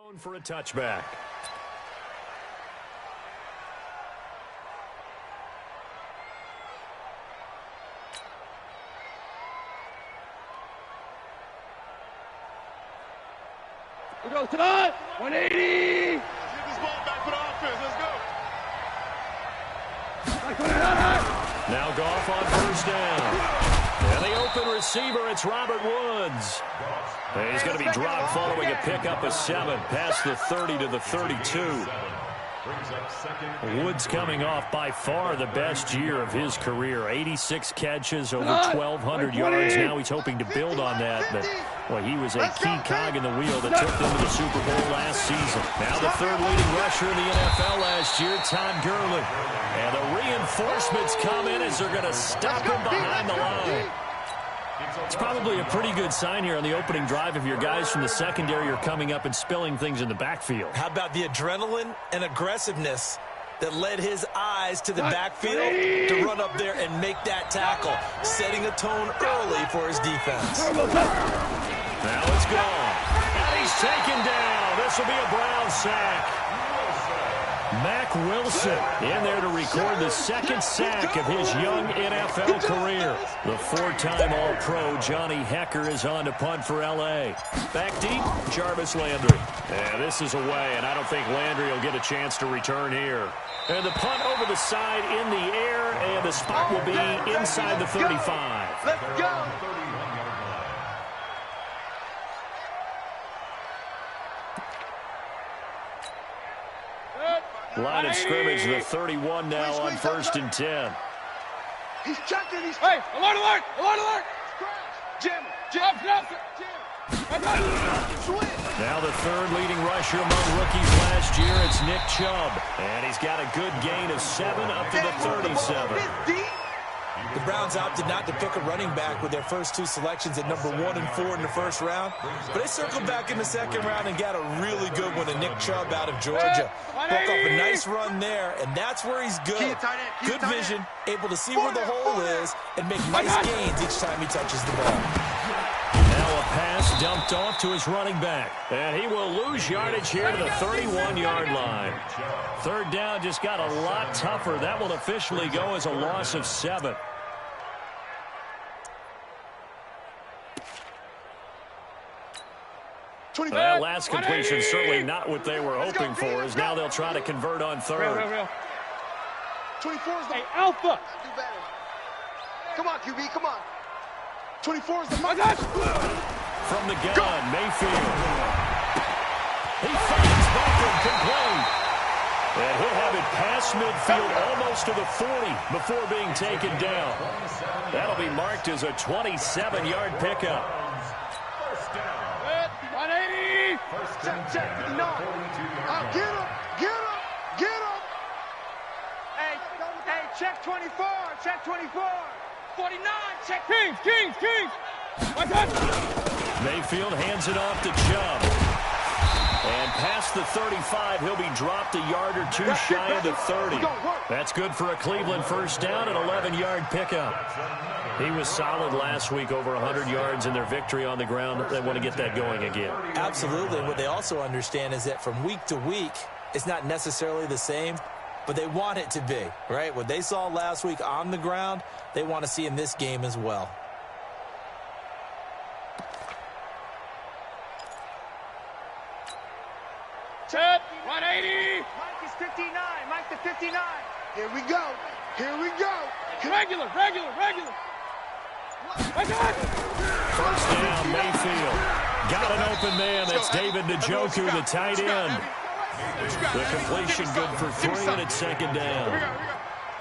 For a touchback. We go to the 180. Get this ball back for the offense. Let's go. Now Goff on first down. And the open receiver, it's Robert Woods. And he's going to be dropped following a pickup of 7 past the 30 to the 32. Woods coming off by far the best year of his career. 86 catches, over 1,200 yards. Now he's hoping to build on that. But, well, he was a key cog in the wheel that took them to the Super Bowl last season. Now the third leading rusher in the NFL last year, Todd Gurley. And the reinforcements come in as they're going to stop him behind the line. It's probably a pretty good sign here on the opening drive if your guys from the secondary are coming up and spilling things in the backfield. How about the adrenaline and aggressiveness that led his eyes to the backfield to run up there and make that tackle, setting a tone early for his defense. Now it's gone. And he's taken down. This will be a Brown sack. Mack Wilson in there to record the second sack of his young NFL career. The 4-time All-Pro Johnny Hekker is on to punt for L.A. Back deep, Jarvis Landry. And this is away, and I don't think Landry will get a chance to return here. And the punt over the side in the air, and the spot will be inside the 35. Let's go. Line of scrimmage, the 31 now on 1st and 10. He's checking. Hey, alert, alert, alert, alert. Jim. Now the third leading rusher among rookies last year, it's Nick Chubb. And he's got a good gain of 7 up to the 37. The Browns opted not to pick a running back with their first 2 selections at number 1 and 4 in the first round. But they circled back in the second round and got a really good one in Nick Chubb out of Georgia. Broke off a nice run there, and that's where he's good. Good vision, able to see where the hole is and make nice gains each time he touches the ball. Now a pass dumped off to his running back. And he will lose yardage here to the 31-yard line. Third down just got a lot tougher. That will officially go as a loss of 7. That last completion certainly not what they were hoping for, as now they'll try to convert on third. 24 is the Alpha. do better. Come on, QB, come on. 24 is the From the gun, Mayfield. He finds Beckham complete. And he'll have it past midfield almost to the 40 before being taken down. That'll be marked as a 27-yard pickup. 180. Check. No. Get him. Hey, check 24. Check 24. 49. Check Kings. One touch. Mayfield hands it off to Chubb. And past the 35, he'll be dropped a yard or 2 shy of the 30. That's good for a Cleveland first down, an 11-yard pickup. He was solid last week, over 100 yards in their victory on the ground. They want to get that going again. Absolutely. What they also understand is that from week to week, it's not necessarily the same, but they want it to be, right? What they saw last week on the ground, they want to see in this game as well. Check 180. Mike is 59. Mike the 59. Here we go. Regular. First down, Mayfield. Got an open man. That's David Njoku, the tight end. The completion good for 3, and it's second down.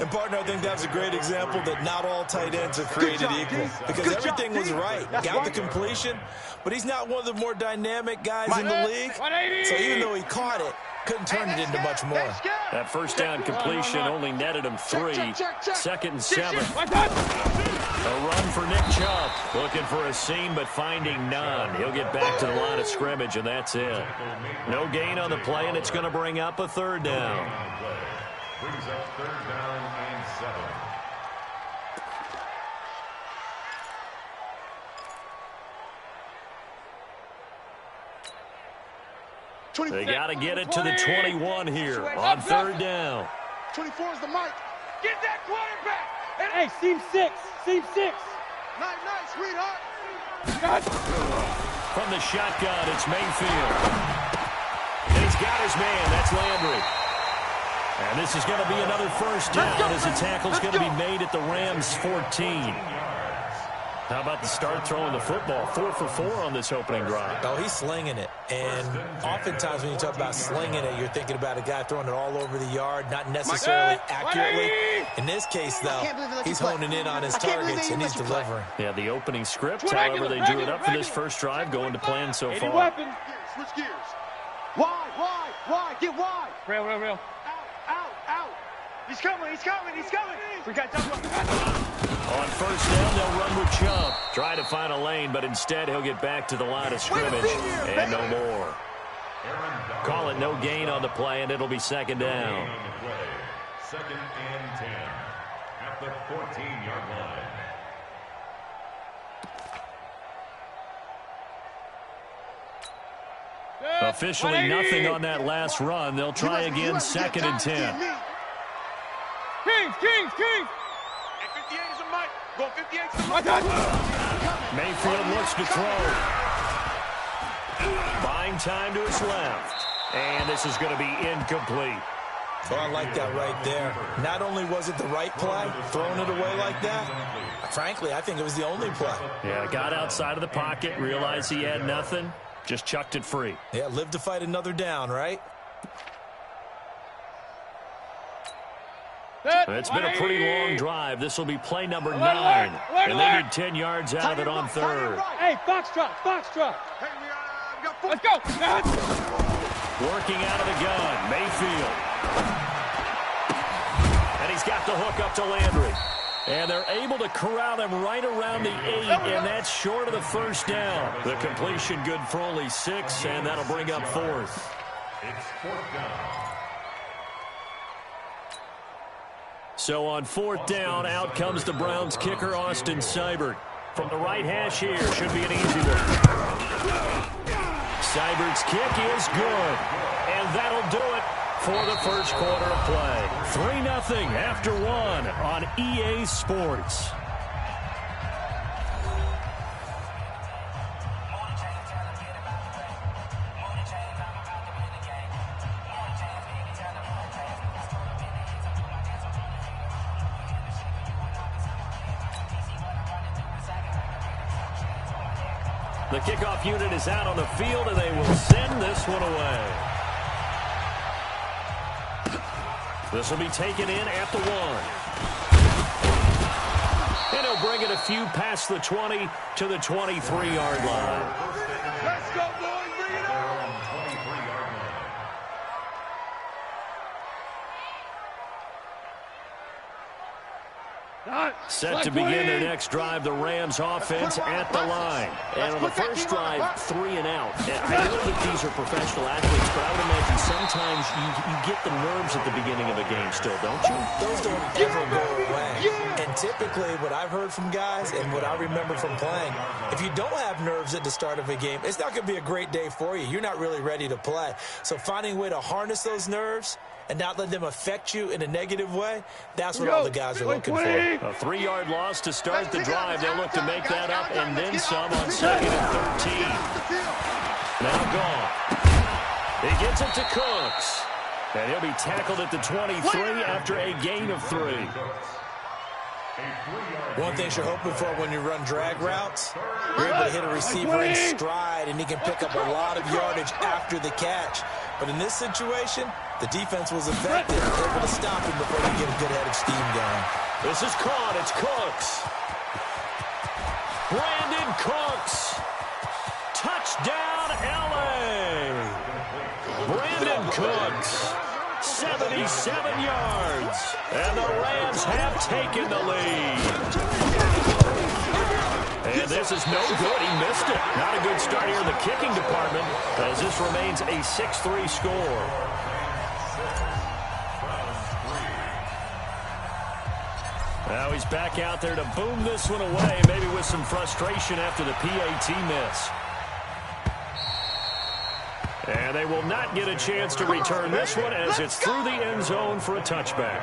And, partner, I think that's a great example that not all tight ends are created equal. Because everything was right. Got the completion, but he's not one of the more dynamic guys in the league. So even though he caught it, couldn't turn it into much more. That first down completion only netted him 3. Second and 7. A run for Nick Chubb. Looking for a seam, but finding none. He'll get back to the line of scrimmage, and that's it. No gain on the play, and it's going to bring up a third down. Brings up third down and 7. They got to get it to the 21 here on third down. 24 is the mic. Get that quarterback. Hey, seam 6. Seam 6. Nice, sweetheart. From the shotgun, it's Mayfield. And he's got his man. That's Landry. And this is going to be another first down as the tackle's going to be made at the Rams' 14. How about the start throwing the football? 4 for 4 on this opening drive. Oh, he's slinging it. And oftentimes when you talk about slinging it, you're thinking about a guy throwing it all over the yard, not necessarily accurately. In this case, though, he's honing in on his targets, and he's delivering. Yeah, the opening script, however, they drew it up for this first drive, going to plan so far. Weapon. Switch gears. Wide. Get wide. Real. Out. He's coming. We got double. On first down, they'll run with Chubb. Try to find a lane, but instead he'll get back to the line of scrimmage and no more. Call it no gain on the play, and it'll be second down. Second and 10 at the 14-yard line. Officially nothing on that last run. They'll try again, second and 10. Kings. 58 is a mic. Go 58 is the mic. Mayfield looks to throw. Buying time to his left. And this is going to be incomplete. Oh, I like that right there. Not only was it the right play, throwing it away like that, frankly, I think it was the only play. Yeah, got outside of the pocket, realized he had nothing, just chucked it free. Yeah, live to fight another down, right? It's been a pretty long drive. This will be play number 9. And they need 10 yards out of it on third. Hey, Foxtrot. Hey, we got 4. Let's go. Working out of the gun, Mayfield. And he's got the hook up to Landry. And they're able to corral him right around the 8, and that's short of the first down. The completion good for only 6, and that'll bring up fourth. It's fourth down. So on fourth down, out comes the Browns kicker, Austin Seibert. From the right hash here, should be an easy one. Seibert's kick is good, and that'll do it for the first quarter of play. 3-0 after 1 on EA Sports. The kickoff unit is out on the field, and they will send this one away. This will be taken in at the 1. And he'll bring it a few past the 20 to the 23-yard line. Let's go, boys. Bring it on. Set to begin their next drive, the Rams offense at the line. And on the first drive, 3 and out. I know that these are professional athletes, but I would imagine sometimes you get the nerves at the beginning of a game still, don't you? Those don't ever go away. And typically what I've heard from guys and what I remember from playing, if you don't have nerves at the start of a game, it's not going to be a great day for you. You're not really ready to play. So finding a way to harness those nerves and not let them affect you in a negative way, that's what all the guys are looking for. A 3-yard loss to start the drive. They'll look to make that up and then some on second and 13. Now gone. He gets it to Cooks. And he'll be tackled at the 23 after a gain of 3. One thing you're hoping for when you run drag routes, you're able to hit a receiver in stride, and he can pick up a lot of yardage after the catch. But in this situation, the defense was effective, able to stop him before he get a good head of steam going. This is caught. It's Cooks. Brandon Cooks. Touchdown, L.A. Brandon Cooks. 77 yards. And the Rams have taken the lead. And this is no good. He missed it. Not a good start here in the kicking department, as this remains a 6-3 score. Now he's back out there to boom this one away, maybe with some frustration after the PAT miss. And they will not get a chance to return this one as it's through the end zone for a touchback.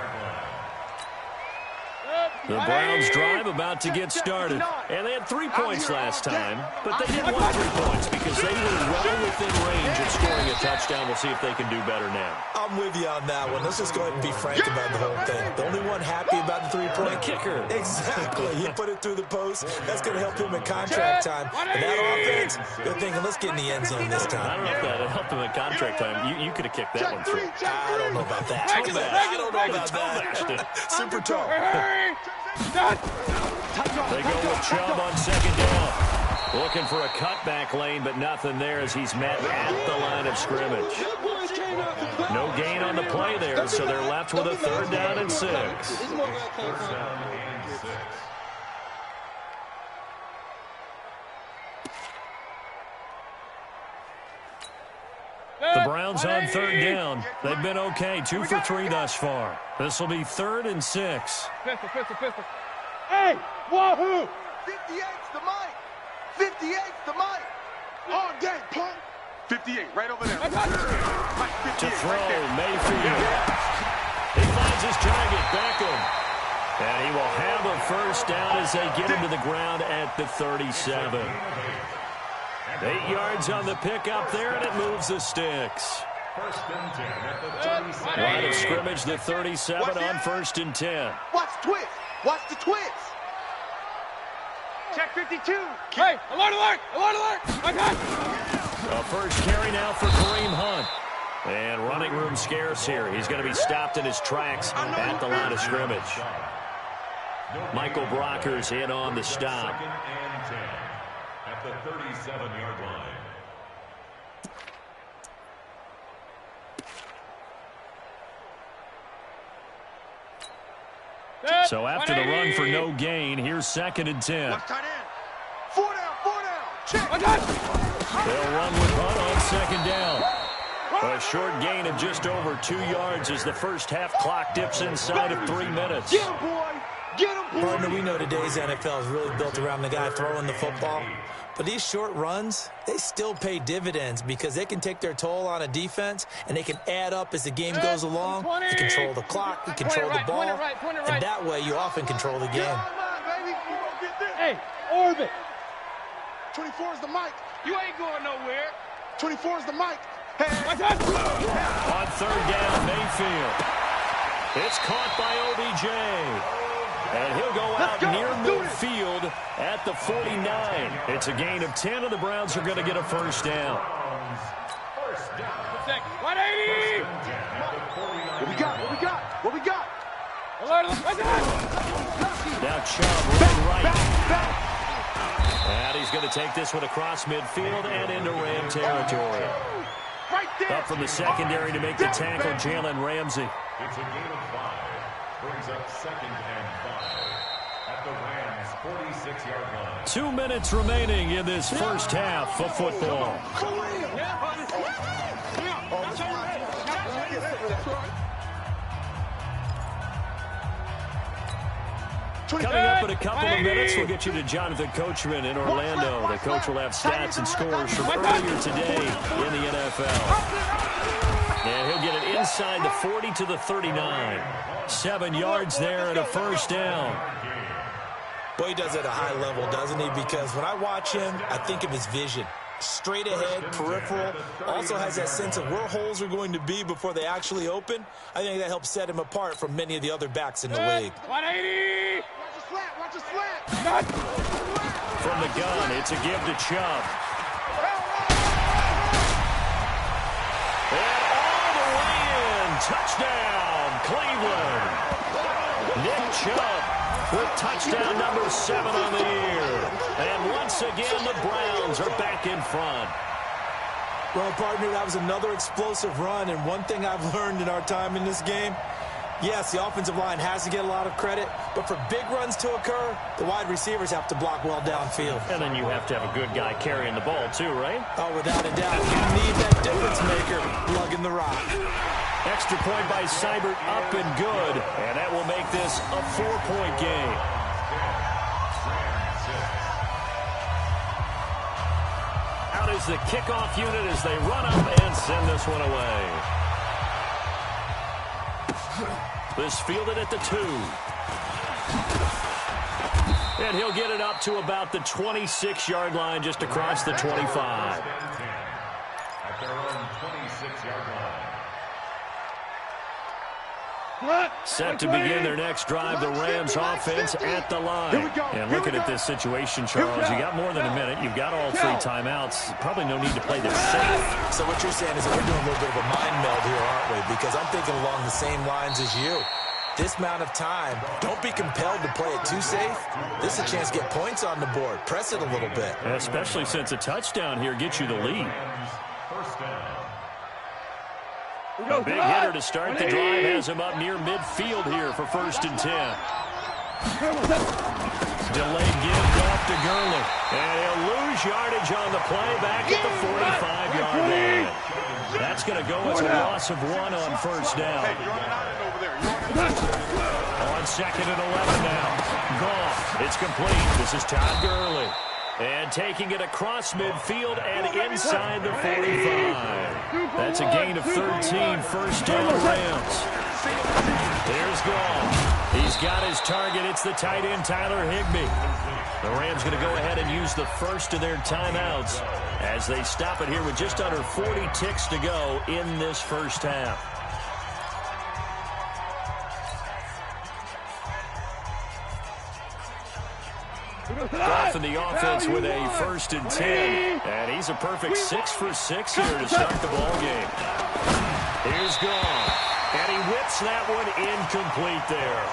The Browns drive about to get started. And they had 3 points last time, but they didn't want 3 points because they were well within range of scoring a touchdown. We'll see if they can do better now. I'm with you on that one. Let's just go ahead and be frank about the whole thing. The only one happy about the 3-point kicker. Exactly. He put it through the post. That's going to help him in contract time. And that offense, they're thinking, let's get in the end zone this time. I don't know if that helped him in contract time. You could have kicked that one through. I don't know about that. I don't know about that. Super tall. They go with Chubb on second down. Looking for a cutback lane, but nothing there as he's met at the line of scrimmage. No gain on the play there, so they're left with a 3rd down and 6. The Browns on 3rd down. They've been okay, 2 for 3 thus far. This will be 3rd and 6. Pistol. Hey, wahoo! 58's the mic. 58's the mic. All day, punk. 58, right over there. To throw, Mayfield. He finds his target, Beckham. And he will have a 1st down as they get him to the ground at the 37. 8 yards on the pickup there, and it moves the sticks. 1st and 10 at the 37. Line of scrimmage, the 37 on 1st and 10. Watch twist. Watch the twist. Check 52. Hey, alert! I got A 1st carry now for Kareem Hunt. And running room scarce here. He's going to be stopped in his tracks at the line of scrimmage. Michael Brockers in on the stop. 2nd and 10 at the 37-yard line. So after the run for no gain, here's 2nd and 10. Watch tight end. 4 down. Check. They'll run with Hunt on 2nd down. A short gain of just over 2 yards as the first half clock dips inside of 3 minutes. Get him, boy. Get him, boy. Partner, we know today's NFL is really built around the guy throwing the football. But these short runs, they still pay dividends because they can take their toll on a defense, and they can add up as the game goes along. You control the clock, you control the ball, and that way you often control the game. Hey, orbit. 24 is the mic. You ain't going nowhere. 24 is the mic. Hey. On 3rd down, Mayfield. It's caught by OBJ. And he'll go out near midfield at the 49. It's a gain of 10, and the Browns are going to get a 1st down. 180! What we got? Now Chubb running right. And he's going to take this one across midfield and into Ram territory. Right there. Up from the secondary to make the tackle, Jalen Ramsey. It's a gain of 5. Brings up 2nd and 5 at the Rams' 46-yard line. 2 minutes remaining in this first half of football. Coming up in a couple of minutes, we'll get you to Jonathan Coachman in Orlando. The coach will have stats and scores from earlier today in the NFL. And he'll get it inside the 40 to the 39. 7 yards there and a 1st down. Boy, he does it at a high level, doesn't he? Because when I watch him, I think of his vision. Straight ahead, peripheral, also has that sense of where holes are going to be before they actually open. I think that helps set him apart from many of the other backs in the league. 180! Watch a slat. From the gun, it's a give to Chubb. And all the way in. Touchdown, Cleveland. Nick Chubb with touchdown number 7 on the year. And once again, the Browns are back in front. Well, partner, that was another explosive run. And one thing I've learned in our time in this game, yes, the offensive line has to get a lot of credit, but for big runs to occur, the wide receivers have to block well downfield. And then you have to have a good guy carrying the ball too, right? Oh, without a doubt. You need that difference maker lugging the rock. Extra point by Seibert, up and good. And that will make this a 4-point game. Out is is the kickoff unit as they run up and send this one away. This fielded at the 2. And he'll get it up to about the 26-yard line, just across the 25. At their own 26-yard line. Set to begin their next drive, the Rams offense at the line. And looking at this situation, Charles, you got more than a minute. You've got all 3 timeouts. Probably no need to play this safe. So what you're saying is that we're doing a little bit of a mind meld here, aren't we? Because I'm thinking along the same lines as you. This amount of time, don't be compelled to play it too safe. This is a chance to get points on the board. Press it a little bit. Especially since a touchdown here gets you the lead. First down. A big hitter to start the drive has him up near midfield here for 1st and 10. Delayed give off to Gurley. And he'll lose yardage on the play back at the 45-yard line. That's going to go as a loss of 1 on 1st down. On 2nd and 11 now. Goff. It's complete. This is Todd Gurley. And taking it across midfield and inside the 45. That's a gain of 13, 1st down Rams. There's Goff. He's got his target. It's the tight end, Tyler Higbee. The Rams going to go ahead and use the first of their timeouts as they stop it here with just under 40 ticks to go in this first half. Goff in the offense with a 1st and 10. And he's a perfect 6 for 6 here to start the ball game. Here's Goff. And he whips that one incomplete there.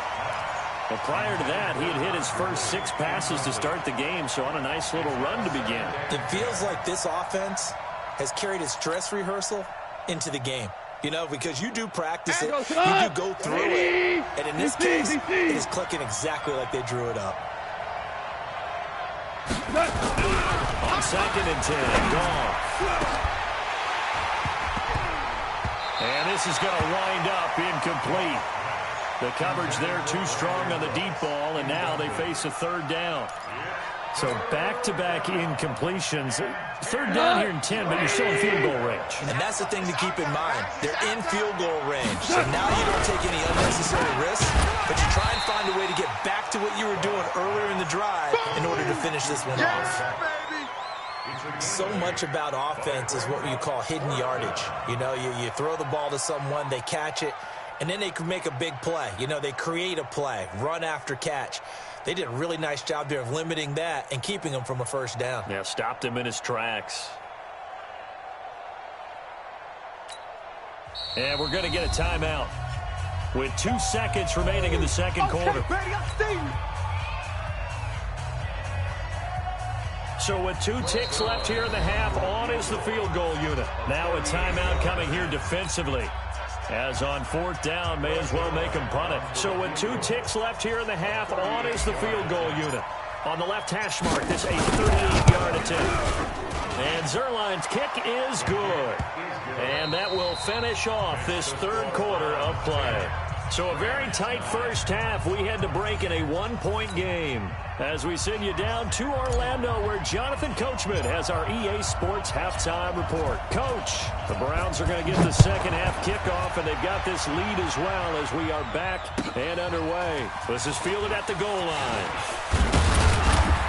But prior to that, he had hit his first 6 passes to start the game, so on a nice little run to begin. It feels like this offense has carried its dress rehearsal into the game. You know, because you do practice it, you do go through it. And in this case, it is clicking exactly like they drew it up. On 2nd and 10, Goff. And this is going to wind up incomplete. The coverage there too strong on the deep ball, and now they face a 3rd down. So back-to-back incompletions. 3rd down here in 10, but you're still in field goal range. And that's the thing to keep in mind. They're in field goal range. So now you don't take any unnecessary risks, but you try and find a way to get back to what you were doing earlier in the drive in order to finish this one off. So much about offense is what you call hidden yardage. You know, you throw the ball to someone, they catch it, and then they can make a big play. You know, they create a play, run after catch. They did a really nice job there of limiting that and keeping him from a 1st down. Yeah, stopped him in his tracks. And we're going to get a timeout with 2 seconds remaining in the 2nd quarter. So with 2 ticks left here in the half, on is the field goal unit. Now a timeout coming here defensively. As on 4th down, may as well make him punt it. So with 2 ticks left here in the half, on is the field goal unit. On the left hash mark, this a 38-yard attempt. And Zerline's kick is good. And that will finish off this 3rd quarter of play. So a very tight first half. We had to break in a 1-point game. As we send you down to Orlando, where Jonathan Coachman has our EA Sports halftime report. Coach, the Browns are going to get the 2nd half kickoff, and they've got this lead as well as we are back and underway. This is fielded at the goal line.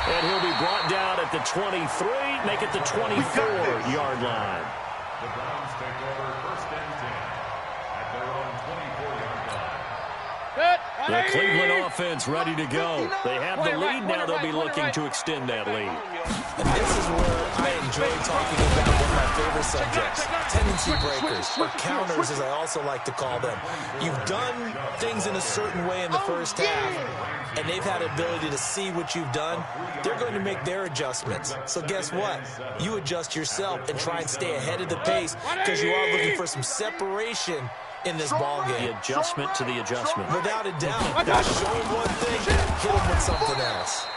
And he'll be brought down at the 23, make it the 24-yard line. The Browns take over 1st and 10 at their own 24-yard line. The Cleveland offense ready to go. They have the lead now. They'll be looking to extend that lead. And this is where I enjoy talking about one of my favorite subjects, tendency breakers, or counters as I also like to call them. You've done things in a certain way in the first half, and they've had the ability to see what you've done. They're going to make their adjustments. So guess what? You adjust yourself and try and stay ahead of the pace because you are looking for some separation in this ball game. The adjustment to the adjustment. Without a doubt. Show him one thing, hit him with something else.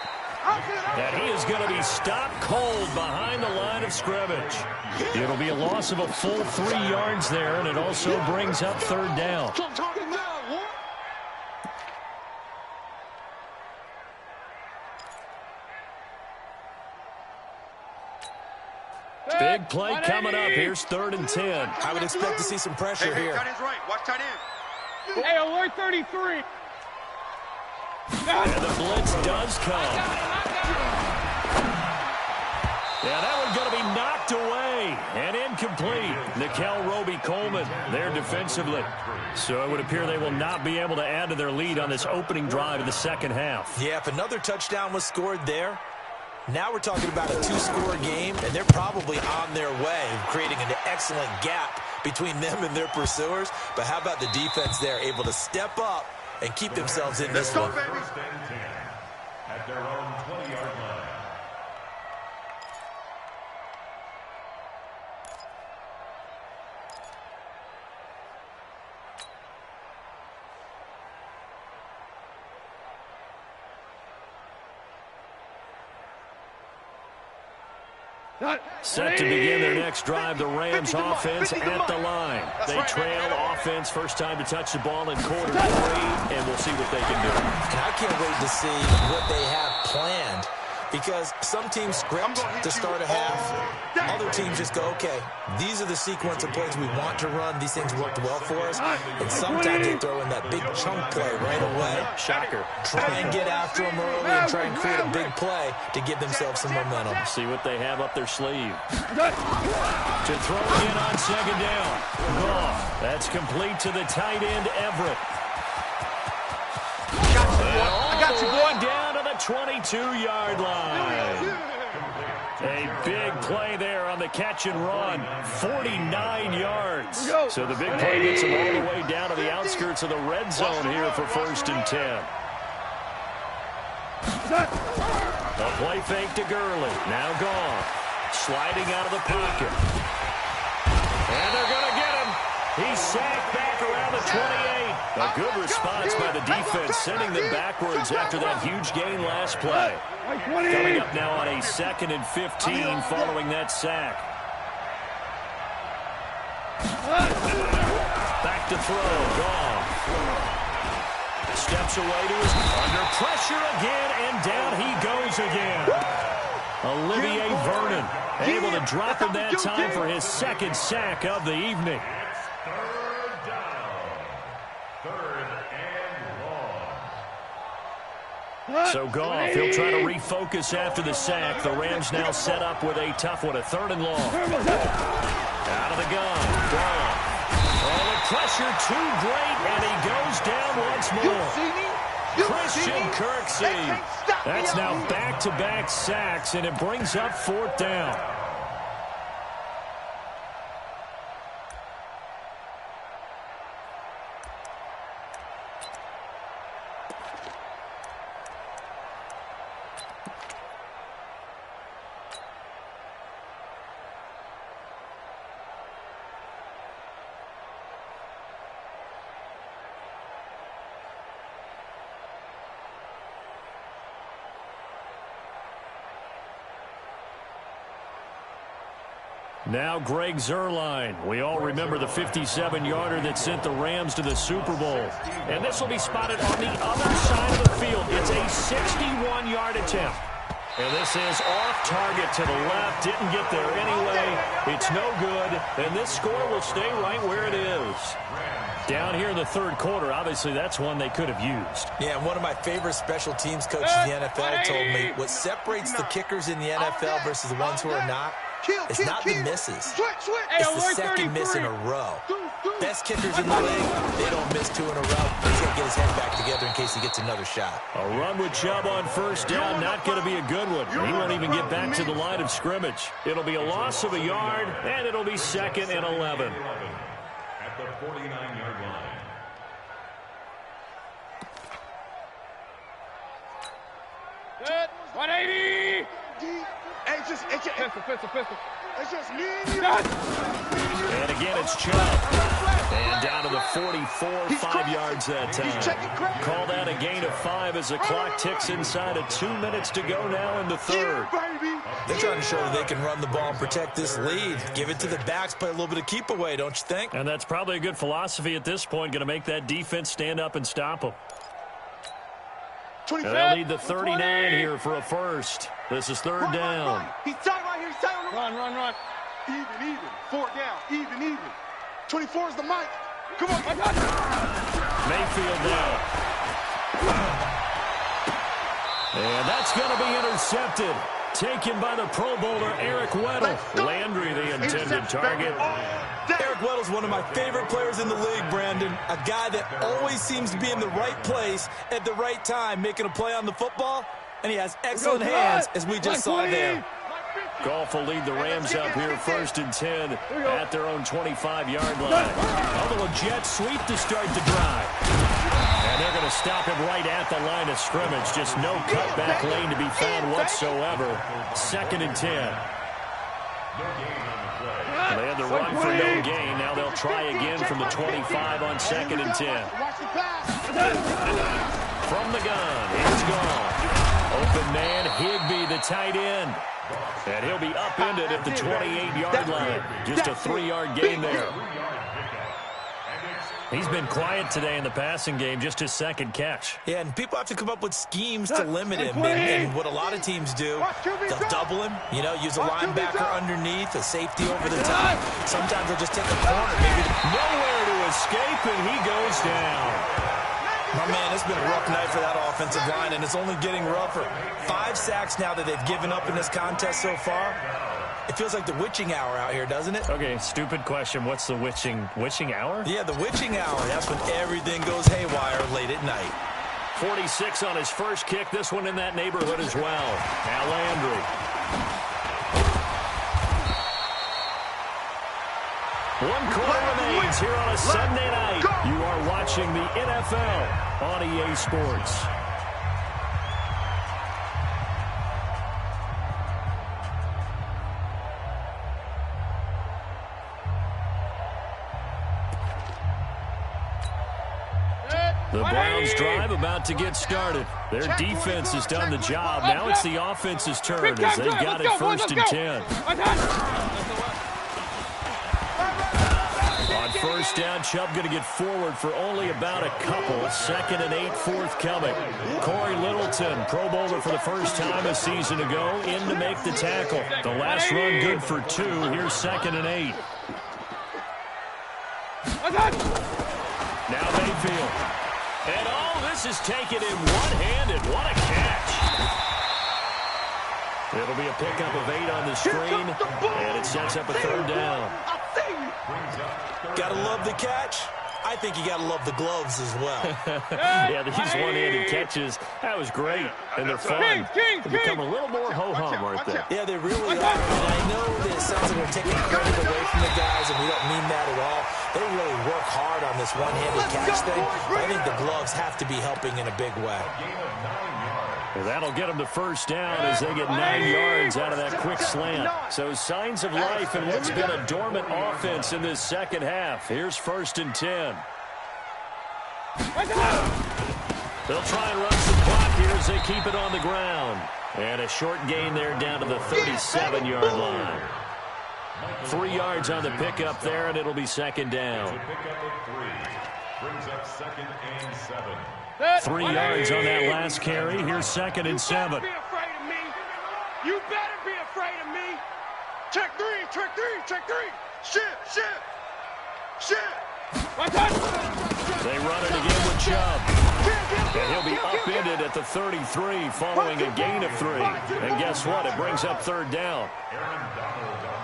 And he is going to be stopped cold behind the line of scrimmage. It'll be a loss of a full 3 yards there, and it also brings up 3rd down. Big play coming up. Here's 3rd and 10. I would expect to see some pressure here. Tight end's right. Watch tight end. Hey, alert 33. And the blitz does come. Yeah, that one's going to be knocked away and incomplete. Nikel Roby-Coleman there defensively. So it would appear they will not be able to add to their lead on this opening drive in the second half. Yeah, if another touchdown was scored there, now we're talking about a 2-score game, and they're probably on their way, creating an excellent gap between them and their pursuers. But how about the defense there, able to step up and keep themselves in this one? First and 10 at their own 20-yard line. Set to begin their next drive, the Rams offense at the line. They trail offense, first time to touch the ball in quarter 3, and we'll see what they can do. And I can't wait to see what they have planned, because some teams script to start a half. Other teams just go, okay, these are the sequence of plays we want to run. These things worked well for us. And sometimes they throw in that big chunk play right away. Shocker. Try and get after them early and try and create a big play to give themselves some momentum. See what they have up their sleeve. To throw it in on 2nd down. Goff. That's complete to the tight end, Everett. I got you, boy. Down to the 22-yard line. A big play there on the catch and run. 49 yards. So the big play gets them all the way down to the outskirts of the red zone here for 1st and 10. A play fake to Gurley. Now Goff. Sliding out of the pocket. And they're going to get him. He's sacked back around the 28. A good response by the defense, sending them backwards after that huge gain last play. Coming up now on a 2nd and 15 following that sack. Back to throw. Goff. Steps away to his under pressure again, and down he goes again. Olivier Vernon able to drop him that time for his 2nd sack of the evening. So Goff, he'll try to refocus after the sack. The Rams now set up with a tough one, a 3rd and long. Out of the gun, Goff. Oh, the pressure too great, and he goes down once more. Christian Kirksey. That's now back-to-back sacks, and it brings up 4th down. Now Greg Zuerlein. We all remember the 57-yarder that sent the Rams to the Super Bowl. And this will be spotted on the other side of the field. It's a 61-yard attempt. And this is off target to the left. Didn't get there anyway. It's no good. And this score will stay right where it is. Down here in the 3rd quarter, obviously that's one they could have used. Yeah, and one of my favorite special teams coaches in the NFL told me what separates the kickers in the NFL versus the ones who are not, it's not the misses. It's the 2nd miss in a row. Best kickers in the league, they don't miss 2 in a row. He's going to get his head back together in case he gets another shot. A run with Chubb on 1st down, not going to be a good one. He won't even get back to the line of scrimmage. It'll be a loss of a yard, and it'll be 2nd and 11. At the 49-yard line. Good. 180. Hey, it's just me and you. And again, it's Chubb. And down to the 44, 5 yards that time. Call that a gain of 5 as the clock ticks inside of 2 minutes to go now in the 3rd. They're trying to show that they can run the ball and protect this lead. Give it to the backs, play a little bit of keep away, don't you think? And that's probably a good philosophy at this point, going to make that defense stand up and stop them. And they'll need the 39 here for a first. This is 3rd down. He's tight right here. He's tight. Run. Even. 4 down. Even. 24 is the mic. Come on. Mayfield now. And that's going to be intercepted. Taken by the Pro Bowler, Eric Weddle. Landry, the intended target. Eric Weddle's one of my favorite players in the league, Brandon. A guy that always seems to be in the right place at the right time, making a play on the football, and he has excellent hands, as we just saw there. Goff will lead the Rams up here 1st and 10 at their own 25-yard line. Although a jet sweep to start the drive. And they're going to stop him right at the line of scrimmage. Just no cutback lane to be found whatsoever. 2nd and 10. They had the run for no gain. Now they'll try again from the 25 on 2nd and 10. From the gun, it's gone. Open man, Higbee, the tight end. And he'll be upended at the 28-yard line. Just a 3-yard gain there. He's been quiet today in the passing game, just his 2nd catch. Yeah, and people have to come up with schemes to limit him. And what a lot of teams do, they'll double him, use a linebacker underneath, a safety over the top. Sometimes they'll just take a corner. Maybe nowhere to escape, and he goes down. My man, it's been a rough night for that offensive line, and it's only getting rougher. 5 sacks now that they've given up in this contest so far. It feels like the witching hour out here, doesn't it? Okay, stupid question. What's the witching hour? Yeah, the witching hour. That's when everything goes haywire late at night. 46 on his first kick. This one in that neighborhood as well. Now Landry. One quarter remains here on a Sunday night. You are watching the NFL on EA Sports. The Browns drive about to get started. Their defense has done the job. Now it's the offense's turn as they've got it 1st and 10. On 1st down, Chubb going to get forward for only about a couple. 2nd and 8 forthcoming. Corey Littleton, Pro Bowler for the first time a season ago, in to make the tackle. The last run good for 2. Here's 2nd and 8. Now Mayfield. And all this is taken in one-handed. What a catch. It'll be a pickup of 8 on the screen, and it sets up a 3rd down. Gotta love the catch. I think you gotta love the gloves as well. Yeah, these one-handed catches, that was great, and they're fun. They become a little more ho-hum, aren't they? Yeah, they really are. And I know that it sounds like we're taking credit away from the guys, and we don't mean that at all. They really work hard on this one-handed catch thing, but I think the gloves have to be helping in a big way. Well, that'll get them to 1st down as they get 9 yards out of that quick slant. So signs of life in what's been a dormant offense in this 2nd half. Here's 1st and 10. They'll try and run some clock here as they keep it on the ground. And a short gain there down to the 37-yard line. 3 yards on the pickup there, and it'll be 2nd down. Brings up 2nd and 7. 3 yards on that last carry. Here's 2nd and 7. Be afraid of me. You better be afraid of me. Check 3. Shit. They run it again with Chubb. And he'll be upended at the 33 following a gain of 3. And guess what? It brings up 3rd down.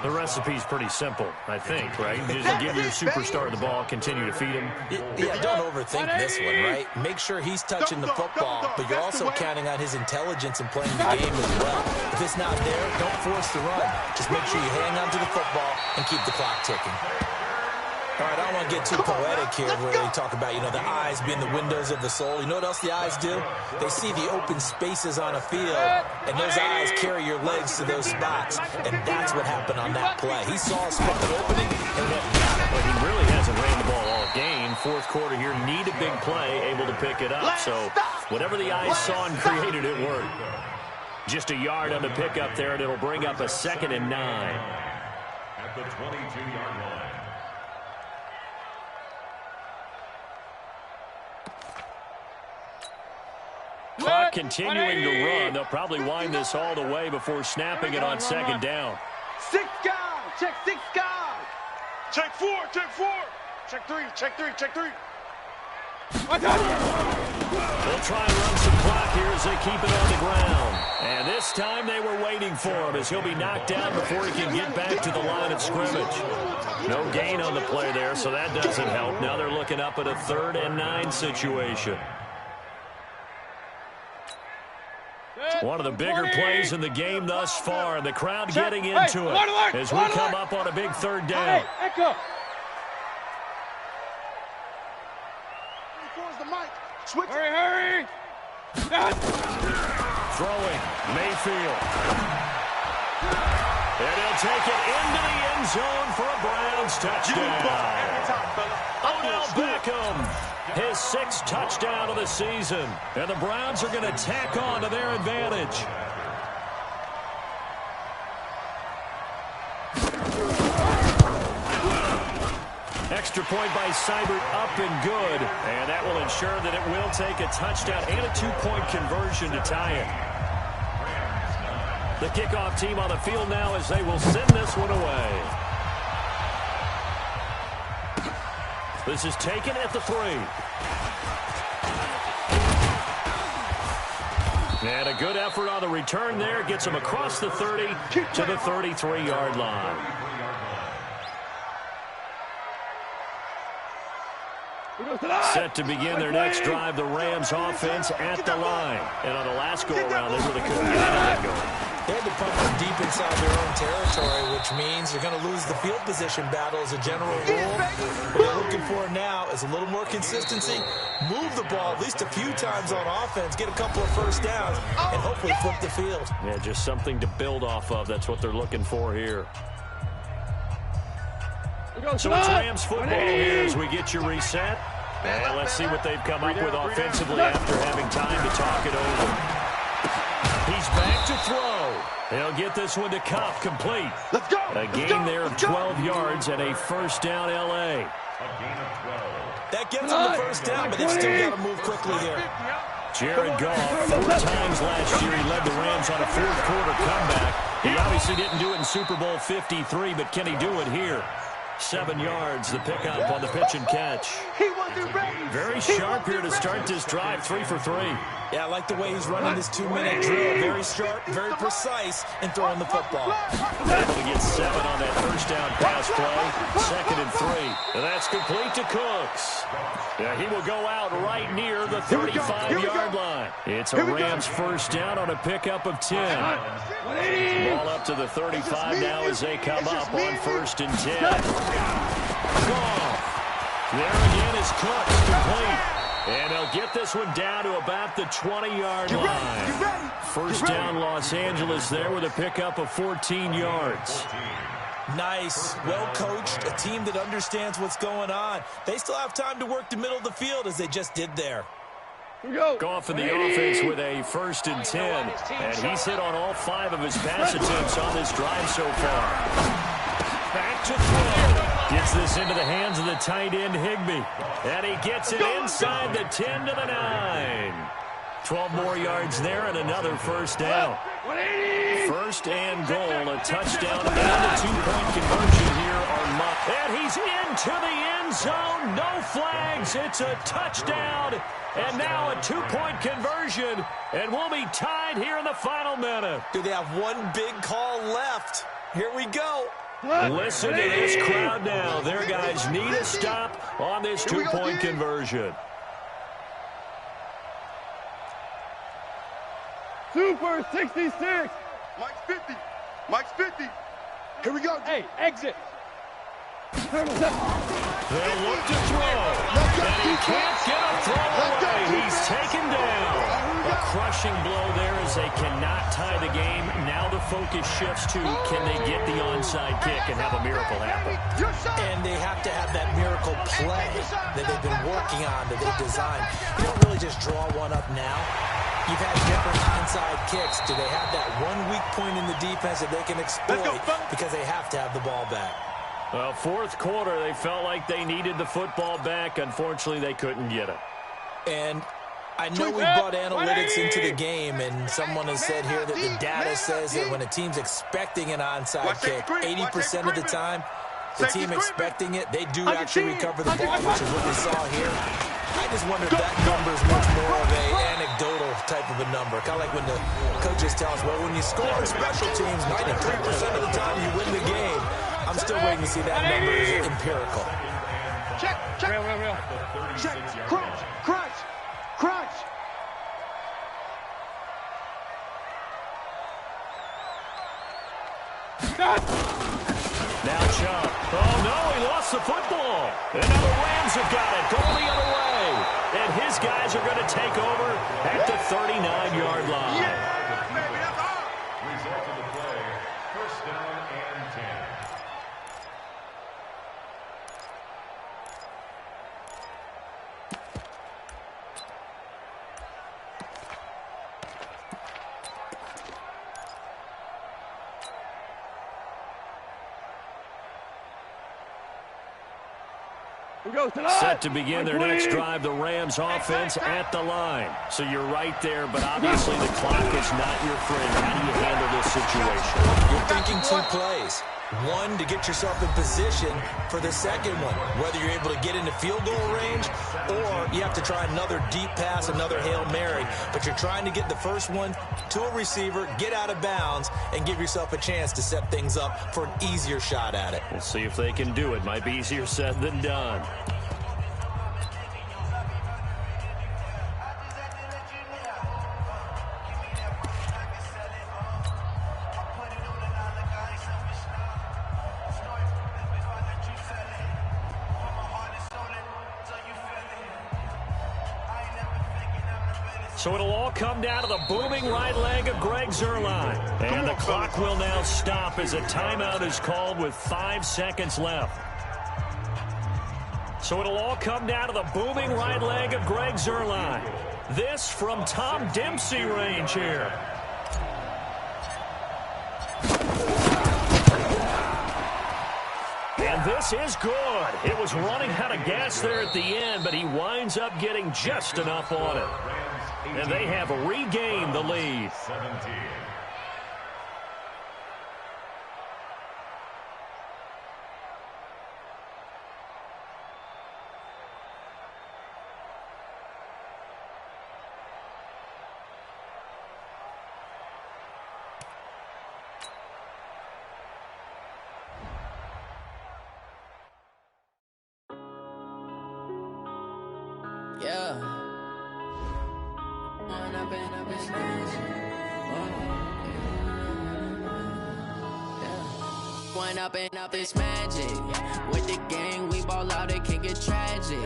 The recipe's pretty simple, I think, right? Just give your superstar the ball, continue to feed him. Yeah, don't overthink this one, right? Make sure he's touching the football, but you're also counting on his intelligence and playing the game as well. If it's not there, don't force the run. Just make sure you hang on to the football and keep the clock ticking. All right, I don't want to get too poetic here where we talk about, the eyes being the windows of the soul. You know what else the eyes do? They see the open spaces on a field, and those eyes carry your legs to those spots, and that's what happened on that play. He saw a spot opening and went down. But he really hasn't ran the ball all game. 4th quarter here, need a big play, able to pick it up. So whatever the eyes saw and created, it worked. Just a yard on the pickup there, and it'll bring up a 2nd and 9. At the 22-yard line. Clock continuing to run. They'll probably wind this all the way before snapping it on 2nd down. 6 guys. check 6 guys. Check 4, check 4. Check 3, check 3, check 3. They'll try and run some clock here as they keep it on the ground. And this time they were waiting for him as he'll be knocked down before he can get back to the line of scrimmage. No gain on the play there, so that doesn't help. Now they're looking up at a 3rd and 9 situation. One of the bigger plays in the game thus far, and the crowd getting into it as we come up on a big 3rd down. Hurry! Throwing, Mayfield. And he'll take it into the end zone for a Browns touchdown. Odell Beckham, his 6th touchdown of the season. And the Browns are going to tack on to their advantage. Extra point by Seibert, up and good. And that will ensure that it will take a touchdown and a 2-point conversion to tie it. The kickoff team on the field now as they will send this one away. This is taken at the 3. And a good effort on the return there. Gets him across the 30 to the 33-yard line. Set to begin their next drive, the Rams offense at the line. And on the last go-around, they really couldn't get anything going. They had to pump them deep inside their own territory, which means you're going to lose the field position battle as a general rule. What they're looking for now is a little more consistency, move the ball at least a few times on offense, get a couple of first downs, and hopefully flip the field. Yeah, just something to build off of. That's what they're looking for here. So it's Rams football here as we get you reset. And let's see what they've come up with offensively after having time to talk it over. He's back to throw. He'll get this one to Cup, complete. Let's go. A gain there of 12 yards and a first down, L.A. That gets them the first down, but they've still got to move quickly here. Jared Goff, 4 times last year, he led the Rams on a 4th quarter comeback. He obviously didn't do it in Super Bowl 53, but can he do it here? 7 yards, the pickup on the pitch and catch. He wasn't ready. Very sharp here to start this drive, 3 for 3. Yeah, I like the way he's running this 2-minute drill. Very sharp, very precise in throwing the football. He gets 7 on that first down pass play. 2nd and 3. And that's complete to Cooks. Yeah, he will go out right near the 35-yard line. It's a Rams first down on a pickup of 10. Ball up to the 35 now as they come up on 1st and 10. Goff. There again is Cooks, complete. And they'll get this one down to about the 20-yard line. First down Los Angeles there with a pickup of 14 yards. Nice, well-coached, a team that understands what's going on. They still have time to work the middle of the field as they just did there. Goff in the offense with a 1st and 10. And he's hit on all 5 of his pass attempts on this drive so far. Back to throw. Gets this into the hands of the tight end, Higbee. And he gets it inside the 10 to the 9. 12 more yards there and another first down. 1st and goal, a touchdown and a 2-point conversion here on Muck. And he's into the end zone. No flags. It's a touchdown. And now a 2-point conversion. And we'll be tied here in the final minute. Do they have one big call left? Here we go. Listen to this crowd now. Their guys need a stop on this 2-point conversion. Super 66. Mike's 50. Mike's 50. Here we go. Hey, exit. They'll look to throw. And he can't get a throw away. He's taken down. A crushing blow there as they cannot tie the game. Now the focus shifts to can they get the onside kick and have a miracle happen. And they have to have that miracle play that they've been working on, that they've designed. You don't really just draw one up now. You've had different onside kicks. Do they have that one weak point in the defense that they can exploit because they have to have the ball back? Well, 4th quarter, they felt like they needed the football back. Unfortunately, they couldn't get it. And I know we brought analytics into the game, and someone has said here that the data says that when a team's expecting an onside kick, 80% of the time, the team expecting it, they do actually recover the ball, which is what we saw here. I just wonder if that number is much more of an anecdotal type of a number. Kind of like when the coaches tell us, well, when you score on special teams, 93% of the time you win the game. I'm still waiting to see that number is empirical. Check. Real. Check. Crunch. Now Chubb. Oh, no, he lost the football. And now the Rams have got it, going the other way. And his guys are going to take over at the 39-yard line. Yeah, baby, that's all. Result of the play, first down and 10. Set to begin their next drive, the Rams offense at the line. So you're right there, but obviously the clock is not your friend. How do you handle this situation? You're thinking 2 plays. One, to get yourself in position for the second one, whether you're able to get into field goal range or you have to try another deep pass, another Hail Mary. But you're trying to get the first one to a receiver, get out of bounds, and give yourself a chance to set things up for an easier shot at it. We'll see if they can do it. Might be easier said than done. So it'll all come down to the booming right leg of Greg Zuerlein. And the clock will now stop as a timeout is called with 5 seconds left. So it'll all come down to the booming right leg of Greg Zuerlein. This from Tom Dempsey range here. And this is good. It was running out of gas there at the end, but he winds up getting just enough on it. And they have regained the lead. 17. Yeah. One up and up is magic. With the gang, we ball out, it can get tragic.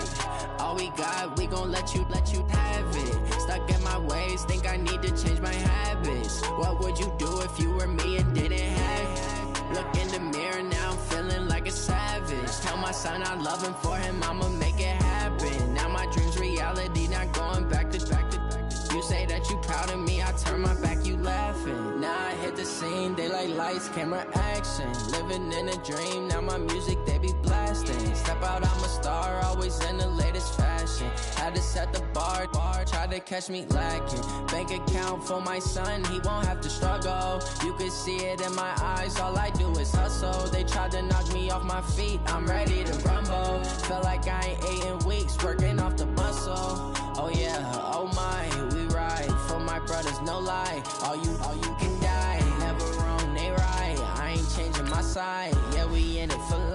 All we got, we gon' let you have it. Stuck in my ways, think I need to change my habits. What would you do if you were me and didn't have it? Look in the mirror, now I'm feeling like a savage. Tell my son I love him, for him I'ma make it happen. Now my dream's reality, not going back to back. You say that you proud of me, I turn my back, you laughing. Now I hit the scene, they like lights, camera, action. Living in a dream, now my music, they be blasting. Step out, I'm a star, always in the latest fashion. Had to set the bar, try to catch me lacking. Bank account for my son, he won't have to struggle. You can see it in my eyes, all I do is hustle. They tried to knock me off my feet, I'm ready to rumble. Feel like I ain't ate in weeks, working off the muscle. Oh yeah, oh my, we ride for my brothers, no lie. All you can die, never wrong, they right. I ain't changing my side, yeah, we in it for life.